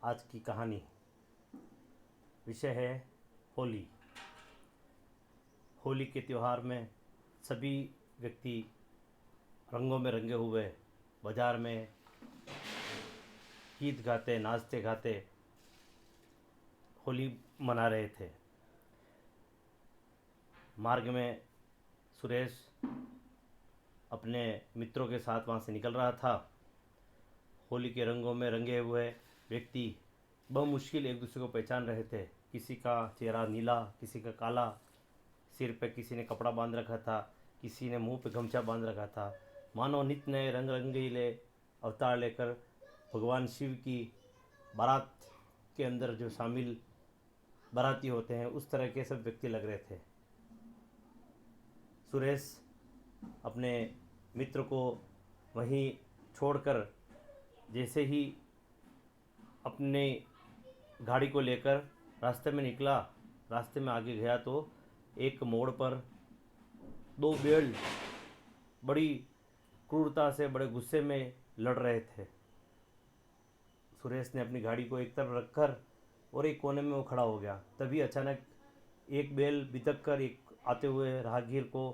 आज की कहानी विषय है होली। होली के त्यौहार में सभी व्यक्ति रंगों में रंगे हुए बाजार में गीत गाते नाचते गाते होली मना रहे थे। मार्ग में सुरेश अपने मित्रों के साथ वहाँ से निकल रहा था। होली के रंगों में रंगे हुए व्यक्ति बहुमुश्किल एक दूसरे को पहचान रहे थे। किसी का चेहरा नीला, किसी का काला, सिर पे किसी ने कपड़ा बांध रखा था, किसी ने मुंह पे गमछा बांध रखा था। मानो नित्य नए रंग रंगीले अवतार लेकर भगवान शिव की बारात के अंदर जो शामिल बाराती होते हैं उस तरह के सब व्यक्ति लग रहे थे। सुरेश अपने मित्र को वहीं छोड़कर जैसे ही अपने गाड़ी को लेकर रास्ते में निकला, रास्ते में आगे गया तो एक मोड़ पर दो बैल बड़ी क्रूरता से बड़े गुस्से में लड़ रहे थे। सुरेश ने अपनी गाड़ी को एक तरफ रखकर और एक कोने में वो खड़ा हो गया। तभी अचानक एक बैल बितक कर एक आते हुए राहगीर को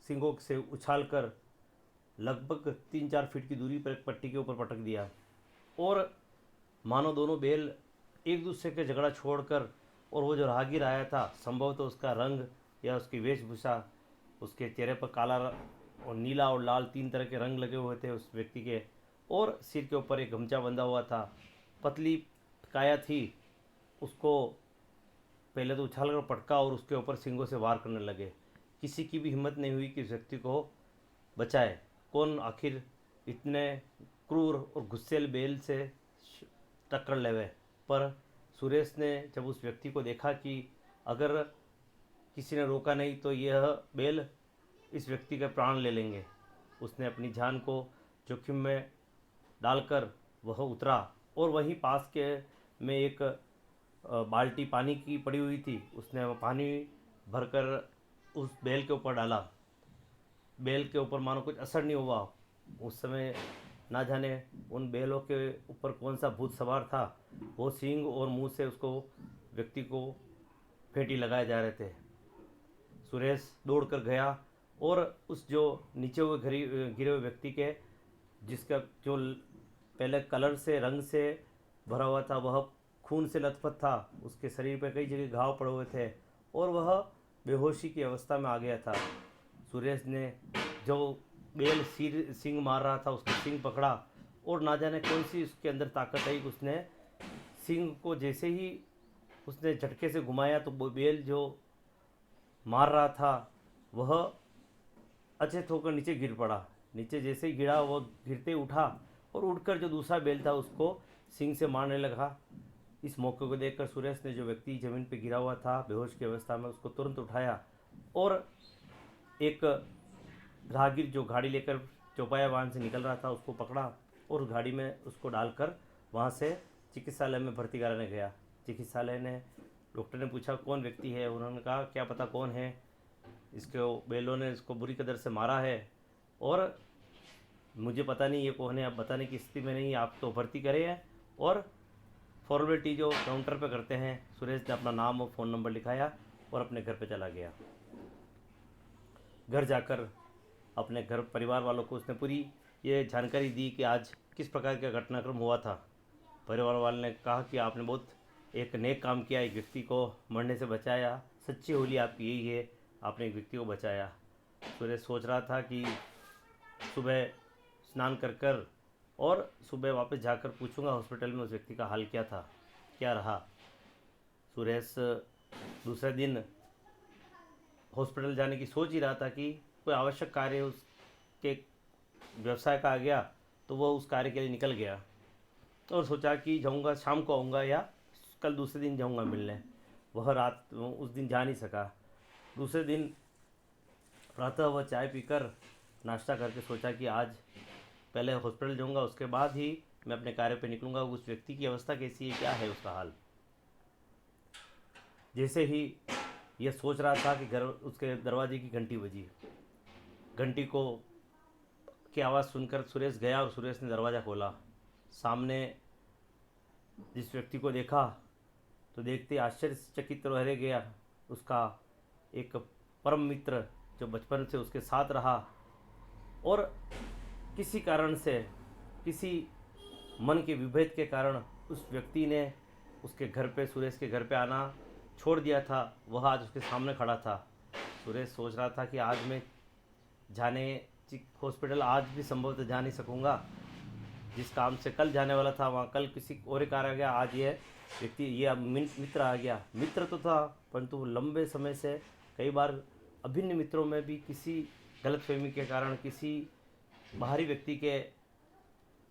सिंगों से उछालकर लगभग 3-4 फीट की दूरी पर एक पट्टी के ऊपर पटक दिया और मानो दोनों बैल एक दूसरे के झगड़ा छोड़कर, और वो जो राहगीर आया था संभवतः तो उसका रंग या उसकी वेशभूषा, उसके चेहरे पर काला और नीला और लाल 3 तरह के रंग लगे हुए थे उस व्यक्ति के, और सिर के ऊपर एक गमछा बंधा हुआ था। पतली काया थी। उसको पहले तो उछाल कर पटका और उसके ऊपर सिंगों से वार करने लगे। किसी की भी हिम्मत नहीं हुई कि उस व्यक्ति को बचाए। कौन आखिर इतने क्रूर और गुस्सेल बैल से टक्कर लेवे। पर सुरेश ने जब उस व्यक्ति को देखा कि अगर किसी ने रोका नहीं तो यह बैल इस व्यक्ति के प्राण ले लेंगे, उसने अपनी जान को जोखिम में डालकर वह उतरा और वहीं पास के में एक बाल्टी पानी की पड़ी हुई थी। उसने वह पानी भरकर उस बैल के ऊपर डाला। बैल के ऊपर मानो कुछ असर नहीं हुआ। उस समय ना जाने उन बैलों के ऊपर कौन सा भूत सवार था। वो सींग और मुंह से उसको व्यक्ति को फेंटी लगाए जा रहे थे। सुरेश दौड़ कर गया और उस जो नीचे हुए गिरे हुए व्यक्ति के, जिसका जो पहले कलर से रंग से भरा हुआ था वह खून से लथपथ था, उसके शरीर पर कई जगह घाव पड़े हुए थे और वह बेहोशी की अवस्था में आ गया था। सुरेश ने जो बैल सिंग मार रहा था उसका सिंग पकड़ा और ना जाने कौन सी उसके अंदर ताकत आई, उसने सिंग को जैसे ही उसने झटके से घुमाया तो वो बैल जो मार रहा था वह अचेत होकर नीचे गिर पड़ा। नीचे जैसे ही गिरा वह गिरते उठा और उठकर जो दूसरा बैल था उसको सिंग से मारने लगा। इस मौके को देखकर सुरेश ने जो व्यक्ति जमीन पर गिरा हुआ था बेहोश की अवस्था में उसको तुरंत उठाया और एक राहगीर जो गाड़ी लेकर चौपाया वाहन से निकल रहा था उसको पकड़ा और गाड़ी में उसको डालकर वहाँ से चिकित्सालय में भर्ती कराने गया। चिकित्सालय ने डॉक्टर ने पूछा कौन व्यक्ति है, उन्होंने कहा क्या पता कौन है, इसको बैलों ने इसको बुरी कदर से मारा है और मुझे पता नहीं ये कौन है, आप बताने की स्थिति में नहीं, आप तो भर्ती करें हैं। और फॉर्मेलिटी जो काउंटर पे करते हैं, सुरेश ने अपना नाम और फ़ोन नंबर लिखाया और अपने घर पे चला गया। घर जाकर अपने घर परिवार वालों को उसने पूरी ये जानकारी दी कि आज किस प्रकार का घटनाक्रम हुआ था। परिवार वालों ने कहा कि आपने बहुत एक नेक काम किया, एक व्यक्ति को मरने से बचाया, सच्ची होली आपकी यही है, आपने एक व्यक्ति को बचाया। सुरेश सोच रहा था कि सुबह स्नान कर और सुबह वापस जाकर पूछूंगा हॉस्पिटल में उस व्यक्ति का हाल क्या था, क्या रहा। सुरेश दूसरे दिन हॉस्पिटल जाने की सोच ही रहा था कि कोई आवश्यक कार्य उसके व्यवसाय का आ गया तो वह उस कार्य के लिए निकल गया और सोचा कि जाऊंगा, शाम को आऊँगा या कल दूसरे दिन जाऊंगा मिलने। वह रात उस दिन जा नहीं सका। दूसरे दिन प्रातः वह चाय पीकर नाश्ता करके सोचा कि आज पहले हॉस्पिटल जाऊंगा, उसके बाद ही मैं अपने कार्य पर निकलूँगा। उस व्यक्ति की अवस्था कैसी है, क्या है उसका हाल। जैसे ही यह सोच रहा था कि घर उसके दरवाजे की घंटी बजी। घंटी को की आवाज़ सुनकर सुरेश गया और सुरेश ने दरवाज़ा खोला। सामने जिस व्यक्ति को देखा तो देखते आश्चर्यचकित रह गया। उसका एक परम मित्र जो बचपन से उसके साथ रहा और किसी कारण से, किसी मन के विभेद के कारण उस व्यक्ति ने उसके घर पे, सुरेश के घर पे आना छोड़ दिया था। वह आज उसके सामने खड़ा था। सुरेश सोच रहा था कि आज मैं जाने हॉस्पिटल आज भी संभवतः जा नहीं सकूँगा। जिस काम से कल जाने वाला था वहाँ कल किसी और कार आ गया, आज ये व्यक्ति, ये मित्र आ गया। मित्र तो था परंतु लंबे समय से कई बार अभिन्न मित्रों में भी किसी गलतफहमी के कारण, किसी बाहरी व्यक्ति के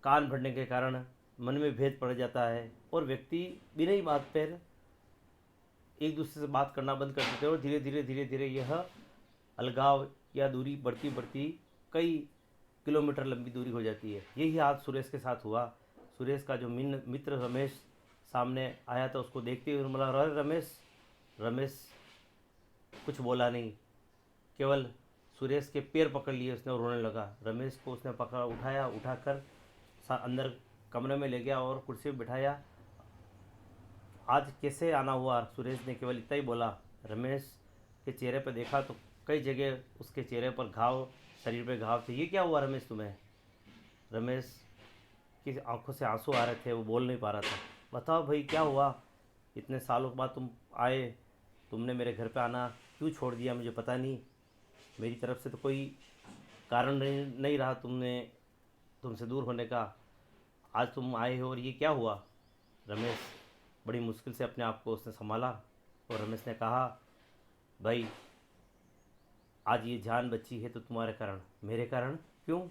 कान भरने के कारण मन में भेद पड़ जाता है और व्यक्ति बिना ही बात पर एक दूसरे से बात करना बंद कर देते हैं और धीरे धीरे यह अलगाव या दूरी बढ़ती बढ़ती कई किलोमीटर लंबी दूरी हो जाती है। यही आज सुरेश के साथ हुआ। सुरेश का जो मित्र रमेश सामने आया था, उसको देखते हुए बोला, अरे रमेश। रमेश कुछ बोला नहीं, केवल सुरेश के पैर पकड़ लिए उसने और रोने लगा। रमेश को उसने पकड़ा, उठाया, उठाकर अंदर कमरे में ले गया और कुर्सी पर बिठाया। आज कैसे आना हुआ? सुरेश ने केवल इतना ही बोला। रमेश के चेहरे पर देखा तो कई जगह उसके चेहरे पर घाव, शरीर पे घाव थे। ये क्या हुआ रमेश तुम्हें? रमेश की आंखों से आंसू आ रहे थे, वो बोल नहीं पा रहा था। बताओ भाई क्या हुआ? इतने सालों के बाद तुम आए, तुमने मेरे घर पे आना क्यों छोड़ दिया? मुझे पता नहीं, मेरी तरफ से तो कोई कारण नहीं रहा तुमसे दूर होने का। आज तुम आए हो और ये क्या हुआ? रमेश बड़ी मुश्किल से अपने आप को उसने संभाला और रमेश ने कहा, भाई आज ये जान बची है तो तुम्हारे कारण। मेरे कारण? क्यों?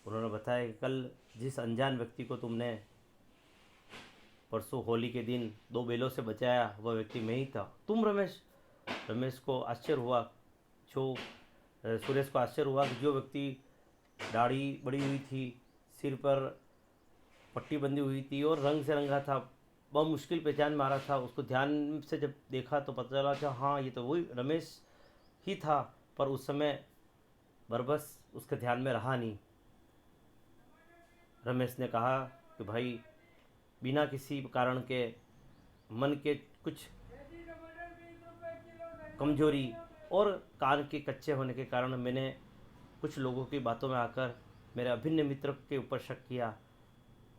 उन्होंने बताया कि कल जिस अनजान व्यक्ति को तुमने परसों होली के दिन 2 बेलों से बचाया, वह व्यक्ति मैं ही था। तुम? रमेश? रमेश को आश्चर्य हुआ, सुरेश को आश्चर्य हुआ कि जो व्यक्ति दाढ़ी बड़ी हुई थी, सिर पर पट्टी बंधी हुई थी और रंग से रंगा था, बहुत मुश्किल पहचान में आ रहा था, उसको ध्यान से जब देखा तो पता चला कि हाँ ये तो वही रमेश ही था। पर उस समय बरबस उसके ध्यान में रहा नहीं। रमेश ने कहा कि भाई बिना किसी कारण के मन के कुछ कमजोरी और कान के कच्चे होने के कारण मैंने कुछ लोगों की बातों में आकर मेरे अभिन्न मित्र के ऊपर शक किया।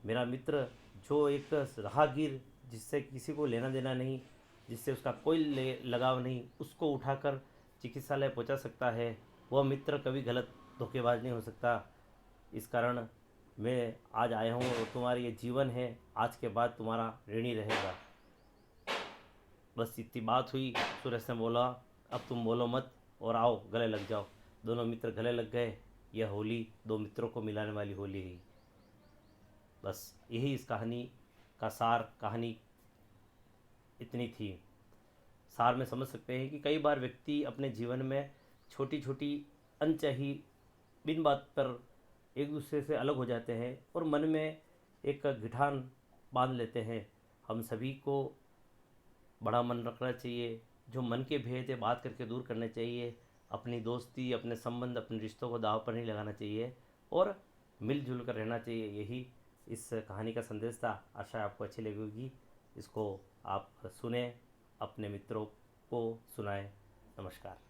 मेरा मित्र जो एक राहगीर, जिससे किसी को लेना देना नहीं, जिससे उसका कोई लगाव नहीं, उसको उठाकर चिकित्सालय पहुंचा सकता है, वह मित्र कभी गलत धोखेबाज नहीं हो सकता। इस कारण मैं आज आया हूँ और तुम्हारा ये जीवन है, आज के बाद तुम्हारा ऋणी रहेगा। बस इतनी बात हुई। सुरेश ने बोला, अब तुम बोलो मत और आओ गले लग जाओ। दोनों मित्र गले लग गए। यह होली 2 मित्रों को मिलाने वाली होली है। बस यही इस कहानी का सार, कहानी इतनी थी। सार में समझ सकते हैं कि कई बार व्यक्ति अपने जीवन में छोटी छोटी अनचाही बिन बात पर एक दूसरे से अलग हो जाते हैं और मन में एक गिठान बांध लेते हैं। हम सभी को बड़ा मन रखना चाहिए, जो मन के भेद है बात करके दूर करने चाहिए। अपनी दोस्ती, अपने संबंध, अपने रिश्तों को दाव पर नहीं लगाना चाहिए और मिलजुल कर रहना चाहिए। यही इस कहानी का संदेश था। आशा है आपको अच्छी लगी होगी। इसको आप सुने, अपने मित्रों को सुनाएं। नमस्कार।